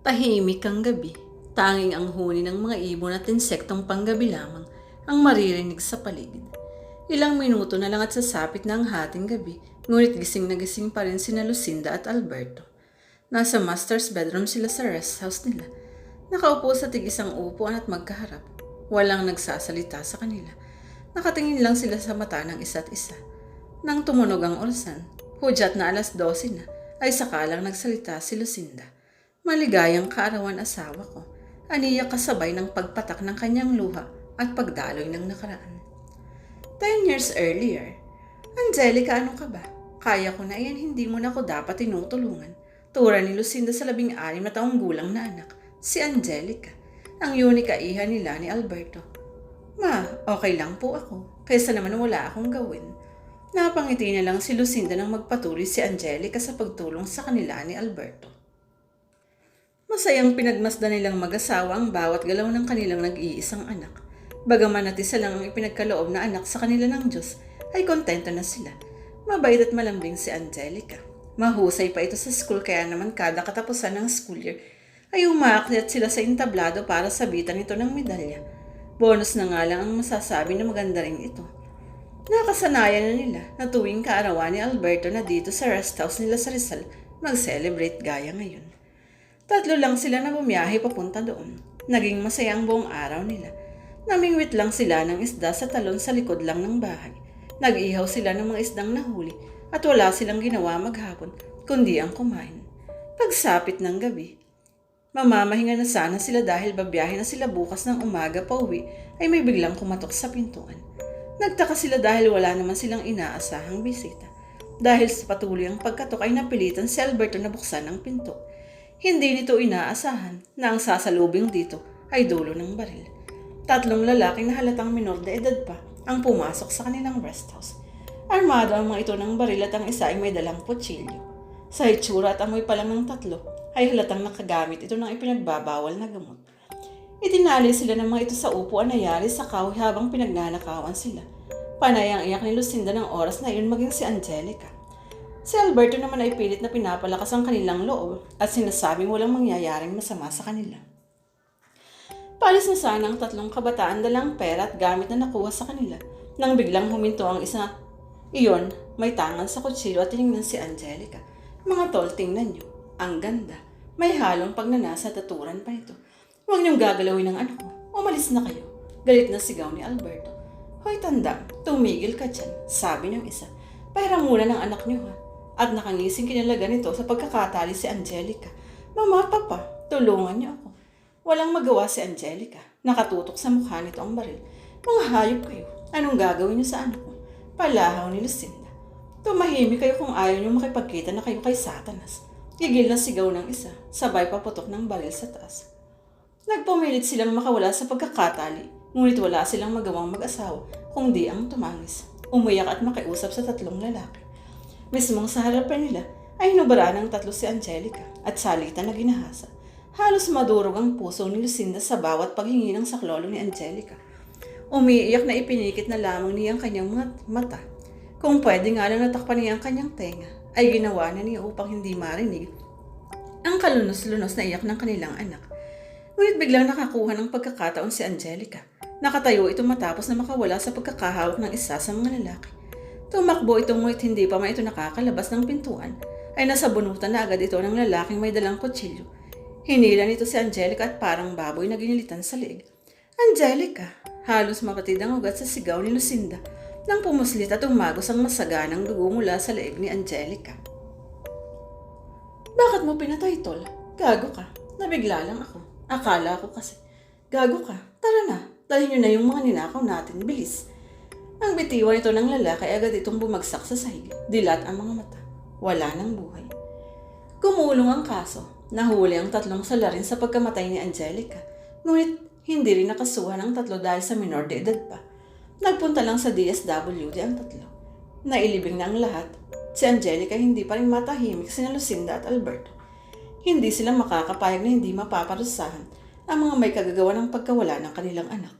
Tahimik ang gabi. Tanging ang huni ng mga ibon at insektong panggabi lamang ang maririnig sa paligid. Ilang minuto na lang at sasapit na ang hating gabi, ngunit gising na gising pa rin sina Lucinda at Alberto. Nasa master's bedroom sila sa rest house nila. Nakaupo sa tig-isang upuan at magkaharap. Walang nagsasalita sa kanila. Nakatingin lang sila sa mata ng isa't isa. Nang tumunog ang orasan, hudyat na 12:00 na, ay sakalang nagsalita si Lucinda. Maligayang kaarawan asawa ko, aniya kasabay ng pagpatak ng kanyang luha at pagdaloy ng nakaraan. 10 years earlier. Angelica, ano ka ba? Kaya ko na yan, hindi mo na ako dapat tinutulungan. Tura ni Lucinda sa 16 na taong gulang na anak, si Angelica, ang unika iha nila ni Alberto. Ma, okay lang po ako, kaysa naman wala akong gawin. Napangiti na lang si Lucinda nang magpatuloy si Angelica sa pagtulong sa kanila ni Alberto. Masayang pinagmasdan nilang mag-asawa ang bawat galaw ng kanilang nag-iisang anak. Bagaman natisa lang ang ipinagkaloob na anak sa kanila ng Diyos, ay kontento na sila. Mabait at malambing si Angelica. Mahusay pa ito sa school, kaya naman kada katapusan ng school year ay umaakyat sila sa entablado para sabitan ito ng medalya. Bonus na nga lang ang masasabi na maganda rin ito. Nakasanayan na nila na tuwing kaarawan ni Alberto na dito sa rest house nila sa Rizal mag-celebrate gaya ngayon. 3 lang sila na bumiyahe papunta doon. Naging masaya ang buong araw nila. Namingwit lang sila ng isda sa talon sa likod lang ng bahay. Nag-ihaw sila ng mga isdang nahuli at wala silang ginawa maghapon kundi ang kumain. Pagsapit ng gabi, mamamahinga na sana sila dahil babiyahe na sila bukas ng umaga pa uwi, ay may biglang kumatok sa pintuan. Nagtaka sila dahil wala naman silang inaasahang bisita. Dahil sa patuloy ang pagkatok ay napilitan si Alberto na buksan ang pinto. Hindi nito inaasahan na ang sasalubing dito ay dulo ng baril. 3 lalaking na halatang minor de edad pa ang pumasok sa kanilang rest house. Armado ang mga ito ng baril at ang isa ay may dalang kutsilyo. Sa itsura at amoy pa lang ng 3 ay halatang nakagamit ito ng ipinagbabawal na gamot. Itinali sila ng mga ito sa upuan na yari sa kahoy habang pinagnanakawan sila. Panay ang iyak ni Lucinda ng oras na iyon maging si Angelica. Si Alberto naman ay pilit na pinapalakas ang kanilang loob at sinasabing walang mangyayaring masama sa kanila. Palis na sana ang 3 kabataan dalang pera at gamit na nakuha sa kanila nang biglang huminto ang isa. Iyon, may tangan sa kutsilyo at tinignan si Angelica. Mga tol, tingnan niyo. Ang ganda. May halong pagnanasa at aturan pa nito. Huwag niyong gagalawin ng anak ko. Umalis na kayo. Galit na sigaw ni Alberto. Hoy tanda, tumigil ka dyan, sabi ng isa. Pahiram muna ng anak niyo ha. At nakangising kinalaga nito sa pagkakatali si Angelica. Mama, papa, tulungan niyo ako. Walang magawa si Angelica. Nakatutok sa mukha nito ang baril. Mga hayop kayo. Anong gagawin niyo sa anak ko? Palahaw ni Lucinda. Tumahimik kayo kung ayaw niyo makipagkita na kayo kay Satanas. Gigil na sigaw ng isa, sabay paputok ng baril sa taas. Nagpumilit silang makawala sa pagkakatali, ngunit wala silang magawang mag-asawa kundi ang tumangis, umiyak at makiusap sa 3 lalaki. Mismong sa harapan nila ay hinubara ng 3 si Angelica at salitan na ginahasa. Halos madurog ang puso ni Lucinda sa bawat paghingi ng saklolo ni Angelica. Umiiyak na ipinikit na lamang niya ang kanyang mata. Kung pwede nga lang natakpan niya ang kanyang tenga, ay ginawa na niya upang hindi marinig ang kalunos-lunos na iyak ng kanilang anak. Ngunit biglang nakakuha ng pagkakataon si Angelica. Nakatayo ito matapos na makawala sa pagkakahawak ng isa sa mga lalaki. Tumakbo ito ngunit hindi pa man ito nakakalabas ng pintuan, ay nasabunutan na agad ito ng lalaking may dalang kutsilyo. Hinila nito si Angelica at parang baboy na ginilitan sa leeg. Angelica! Halos mapatid ang ugat sa sigaw ni Lucinda nang pumuslit at umagos ang masaganang dugo mula sa leeg ni Angelica. Bakit mo pinatay, tol? Gago ka. Nabigla lang ako. Akala ko kasi. Gago ka. Tara na. Dalhin nyo na yung mga ninakaw natin. Bilis. Ang bitiwan ito ng lalaki ay agad itong bumagsak sa sahig. Dilat ang mga mata. Wala nang buhay. Gumulong ang kaso. Nahuli ang 3 salarin sa pagkamatay ni Angelica. Ngunit hindi rin nakasuhan ang 3 dahil sa minor de edad pa. Nagpunta lang sa DSWD ang 3. Nailibing na ang lahat. Si Angelica hindi pa rin matahimik sina Lucinda at Alberto. Hindi sila makakapayag na hindi mapaparusahan ang mga may kagagawa ng pagkawala ng kanilang anak.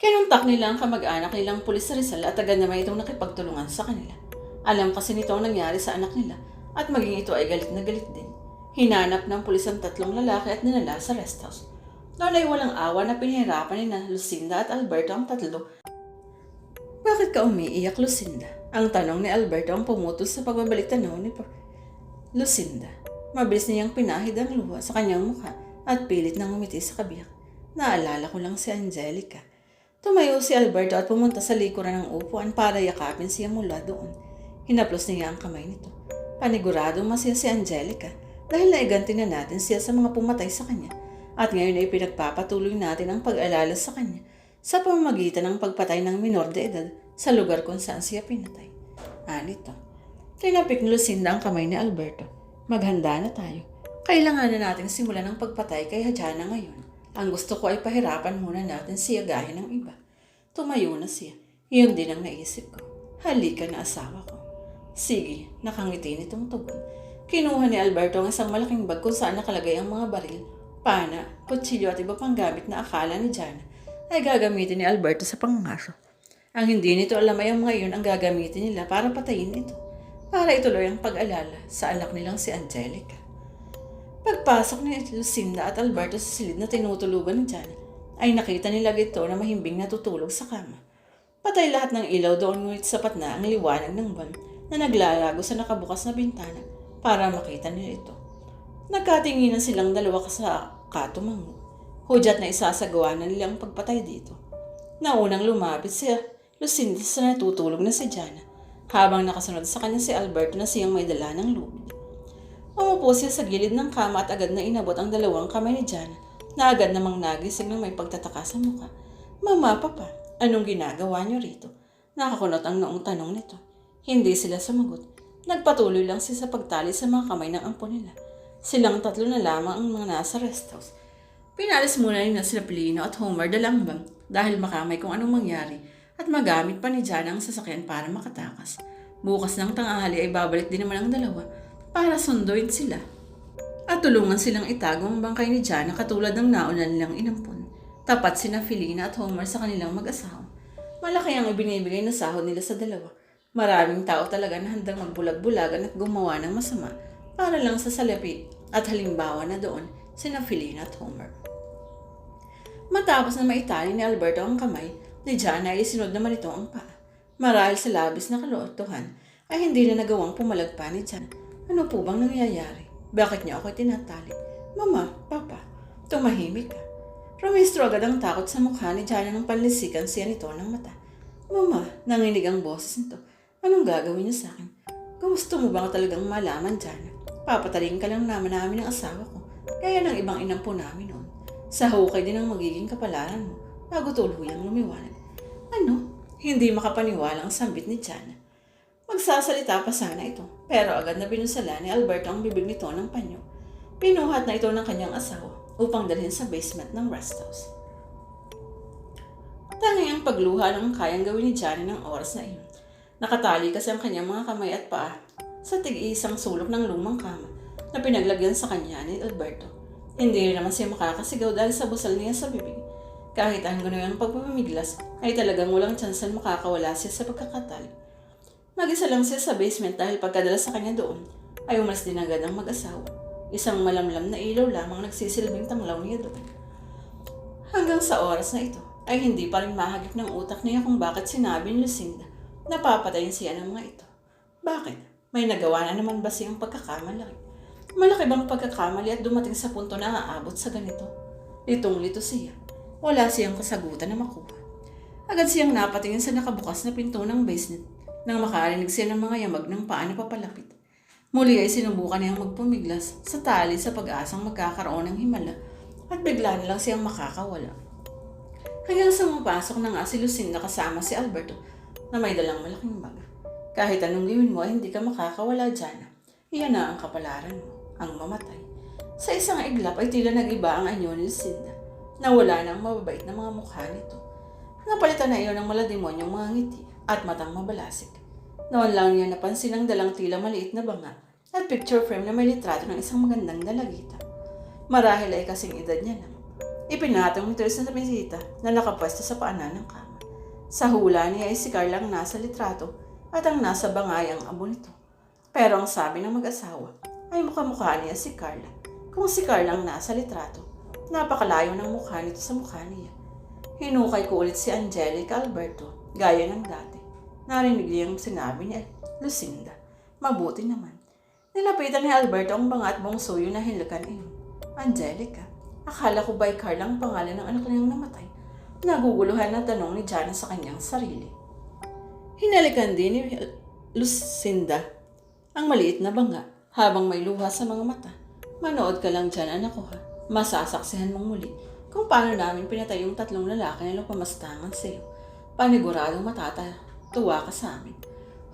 Kinuntak nila ang kamag-anak nilang pulis sa Rizal at agad naman itong nakipagtulungan sa kanila. Alam kasi nito ang nangyari sa anak nila at maging ito ay galit na galit din. Hinanap ng pulis ang 3 lalaki at dinala sa rest house. Noon ay walang awa na pinahirapan ni na Lucinda at Alberto ang tatlo. Bakit ka umiiyak, Lucinda? Ang tanong ni Alberto ang pumutol sa pagbabalik tanaw ni Lucinda. Mabilis niyang pinahid ang luha sa kanyang mukha at pilit nang umiti sa kabiyak. Naalala ko lang si Angelica. Tumayo si Alberto at pumunta sa likuran ng upuan para yakapin siya mula doon. Hinaplos niya ang kamay nito. Paniguradong masaya si Angelica dahil naiganti na natin siya sa mga pumatay sa kanya at ngayon ay pinagpapatuloy natin ang pag-alala sa kanya sa pamamagitan ng pagpatay ng minor de edad sa lugar kung saan siya pinatay. Anito. Tinapik ni Lucinda ang kamay ni Alberto. Maghanda na tayo. Kailangan na natin simulan ang pagpatay kay Jana ngayon. Ang gusto ko ay pahirapan muna natin siya gaya ng iba. Tumayo na siya. Iyon din ang naisip ko. Halika na asawa ko. Sige, nakangiti nitong tugon. Kinuha ni Alberto ang isang malaking bag kung saan nakalagay ang mga baril, pana, kutsilyo at iba pang gamit na akala ni Jana ay gagamitin ni Alberto sa pangaso. Ang hindi nito alam ay ang mga iyon ang gagamitin nila para patayin ito, para ituloy ang pag-alala sa anak nilang si Angelica. Pagpasok ni Lucinda at Alberto sa silid na tinutulugan ni Jana, ay nakita nila ito na mahimbing natutulog sa kama. Patay lahat ng ilaw doon ngunit sapat na ang liwanag ng buwan na naglalago sa nakabukas na bintana para makita nila ito. Nagkatinginan silang dalawa sa katumango. Hudyat na isasagawa na nila ang pagpatay dito. Naunang lumapit si Lucinda sa natutulog na si Jana, habang nakasunod sa kanya si Alberto na siyang may dala ng lubid. Umupo siya sa gilid ng kama at agad na inabot ang dalawang kamay ni Jana na agad namang nagising ng may pagtataka sa mukha. Mama, Papa, anong ginagawa niyo rito? Nakakunot ang noong tanong nito. Hindi sila sumagot. Nagpatuloy lang siya sa pagtali sa mga kamay ng ampo nila. Silang 3 na lamang ang mga nasa rest house. Pinalis muna nila sila Pilino at Homer dalambang dahil makamay kung anong mangyari at magamit pa ni Jana ang sasakyan para makatakas. Bukas ng tanghali ay babalik din naman ang dalawa para sunduin sila at tulungan silang itago ang bangkay ni Jana katulad ng nauna nilang inampun. Tapat sina Filina at Homer sa kanilang mag-asawa. Malaki ang ibinibigay na sahod nila sa dalawa. Maraming tao talaga na handang magbulag-bulagan at gumawa ng masama para lang sa salapi at halimbawa na doon sina Filina at Homer. Matapos na maitali ni Alberto ang kamay, ni Jana ay isinod naman ito ang paa. Marahil sa labis na kalootuhan ay hindi na nagawang pumalagpa ni Jana. Ano po bang nangyayari? Bakit niya ako tinatali? Mama, Papa, tumahimik ka. Rumistro agad ang takot sa mukha ni Jana nang panlisikan siya nito ng mata. Mama, nanginig ang boses nito. Anong gagawin niyo sa akin? Gusto mo bang talagang malaman, Jana? Papataling ka lang namin ng asawa ko, gaya ng ibang inampo namin noon. Sa hukay din ang magiging kapalaran mo bago tuluyang lumiwanag. Ano? Hindi makapaniwala ang sambit ni Jana. Magsasalita pa sana ito, pero agad na binusala ni Alberto ang bibig nito ng panyo. Pinuhat na ito ng kanyang asawa upang dalhin sa basement ng rest house. Tanging ang pagluha lang ang kayang gawin ni Jana ng oras na iyon. Nakatali kasi ang kanyang mga kamay at paa sa tig-iisang sulok ng lumang kama na pinaglagyan sa kanya ni Alberto. Hindi rin naman siya makakasigaw dahil sa busal niya sa bibig. Kahit ang gano'n ang pagpapamiglas ay talagang walang tsansan makakawala siya sa pagkakatali. Mag-isa lang siya sa basement dahil pagkadala sa kanya doon ay umalis din agad ang mag-asawa. Isang malamlam na ilaw lamang nagsisilbing tanglaw niya doon. Hanggang sa oras na ito ay hindi pa rin mahagip ng utak niya kung bakit sinabi ni Lucinda na papatayin siya ng mga ito. Bakit? May nagawa na naman ba siyang pagkakamali? Malaki bang pagkakamali at dumating sa punto na aabot sa ganito? Litong-lito siya. Wala siyang kasagutan na makuha. Agad siyang napatingin sa nakabukas na pinto ng basement nang makarinig siya ng mga yamag ng paa na papalapit. Muli ay sinubukan niyang magpumiglas sa tali sa pag-asang magkakaroon ng himala at bigla na lang siyang makakawala. Hanggang sa mapasok na nga si Lucinda kasama si Alberto na may dalang malaking bag. Kahit anong gawin mo ay hindi ka makakawala dyan. Iyan na ang kapalaran mo, ang mamatay. Sa isang iglap ay tila nag-iba ang anyo ni Lucinda. Nawala na ang mababait na mga mukha nito. Napalitan na iyon ng malademonyong mga ngiti at matang mabalasik. Noon lang niya napansin ang dalang tila maliit na banga at picture frame na may litrato ng isang magandang dalagita. Marahil ay kasing edad niya lang. Ipinatong nito sa bisita na nakapwesto sa paanan ng kama. Sa hula niya ay si Carla ang nasa litrato at ang nasa banga ay ang abo nito. Pero ang sabi ng mag-asawa ay mukha-mukha niya si Carla. Kung si Carla ang nasa litrato, napakalayo ng mukha nito sa mukha niya. Hinukay ko ulit si Angelica Alberto, gaya ng dati. Narinig niyang sinabi ni Lucinda. Mabuti naman. Nilapitan ni Alberto ang banga at buong suyo na hinlukan iyon. Angelica, akala ko ba'y Carla ang pangalan ng anak niyang namatay? Naguguluhan na tanong ni Jana sa kanyang sarili. Hinalikan din ni Lucinda ang maliit na banga habang may luha sa mga mata. Manood ka lang dyan, anak ko ha. Masasaksihan mong muli kung paano namin pinatay yung 3 lalaki na pamastangan sa iyo. Paniguradong matatuwa ka sa amin.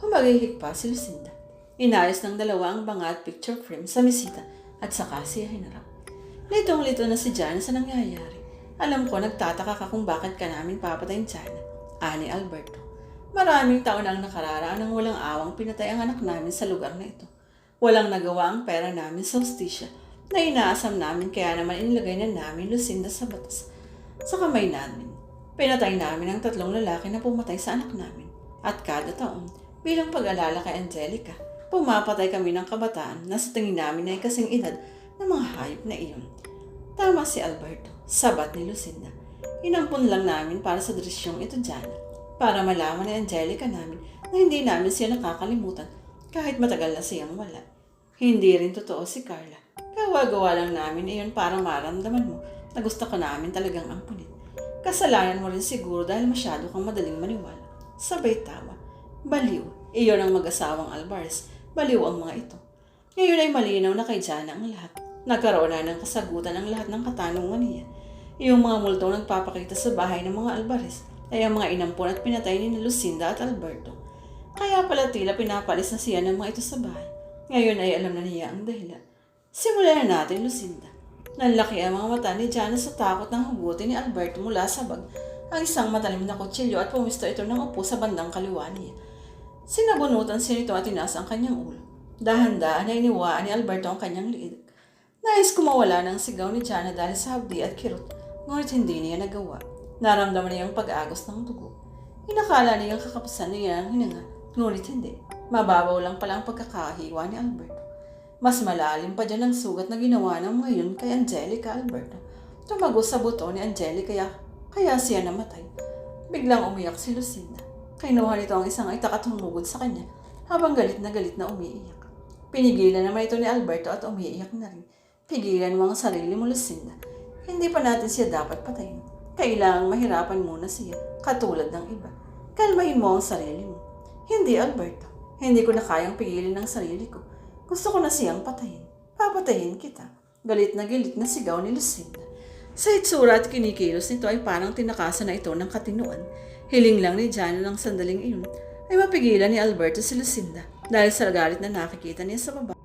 Humagihik pa si Lucinda. Inayos ng dalawa ang banga at picture frame sa mesita at saka siya hinarap. Litong-lito na si Jana sa nangyayari. Alam ko nagtataka ka kung bakit ka namin papatayin, Jana, ani Alberto. Maraming taon ang nakararaan nang walang awang pinatay ang anak namin sa lugar na ito. Walang nagawa ang pera namin sa hustisya na inaasam namin kaya naman inilagay na namin Lucinda sa batas. Sa kamay namin, pinatay namin ang 3 lalaki na pumatay sa anak namin. At kada taon, bilang pag-alala kay Angelica, pumapatay kami ng kabataan na sa tingin namin ay kasing edad ng mga hayop na iyon. Tama si Alberto, sabat ni Lucinda. Inampun lang namin para sa drisyong ito, Jana, para malaman ni Angelica namin na hindi namin siya nakakalimutan kahit matagal na siyang wala. Hindi rin totoo si Carla. Gawa-gawa lang namin iyon para maramdaman mo na gusto ka namin talagang ampunin. Kasalanan mo rin siguro dahil masyado kang madaling maniwala. Sabay tawa. Baliw, iyon ang mag-asawang Alvarez. Baliw ang mga ito. Ngayon ay malinaw na kay Jana ang lahat. Nagkaroon na ng kasagutan ang lahat ng katanungan niya. Yung mga multong nagpapakita sa bahay ng mga Alvarez ay ang mga inampun at pinatay ni Lucinda at Alberto. Kaya pala tila pinapalis na siya ng mga ito sa bahay. Ngayon ay alam na niya ang dahilan. Simulan na natin, Lucinda. Nanlaki ang mga mata ni Jana sa takot ng hugutin ni Alberto mula sa bag ang isang matalim na kutsilyo at pumisto ito ng upo sa bandang kaliwa niya. Sinabunutan siya nito at tinaas ang kanyang ulo. Dahan-dahan ay iniwaan ni Alberto ang kanyang liig. Nais kumawala ng sigaw ni Jana dahil sa habdi at kirot, ngunit hindi niya nagawa. Naramdaman niya ang pag-agos ng dugo. Inakala niyang kakapusan niya ang hininga, ngunit hindi. Mababaw lang pala ang pagkakahiwa ni Alberto. Mas malalim pa dyan ang sugat na ginawa ng mga yun kay Angelica Alberto. Tumagos sa buto ni Angelica kaya siya namatay. Biglang umiyak si Lucinda. Kinuha nito ang isang itak at humugod sa kanya habang galit na umiiyak. Pinigilan naman ito ni Alberto at umiiyak na rin. Pigilan mo ang sarili mo, Lucinda. Hindi pa natin siya dapat patayin. Kailangang mahirapan muna siya, katulad ng iba. Kalmahin mo ang sarili mo. Hindi, Alberto. Hindi ko na kayang pigilin ang sarili ko. Gusto ko na siyang patayin. Papatayin kita. Galit na sigaw ni Lucinda. Sa itsura at kinikilos nito ay parang tinakasan na ito ng katinuan. Hiling lang ni Jana ng sandaling iyon ay mapigilan ni Alberto si Lucinda dahil sa galit na nakikita niya sa baba.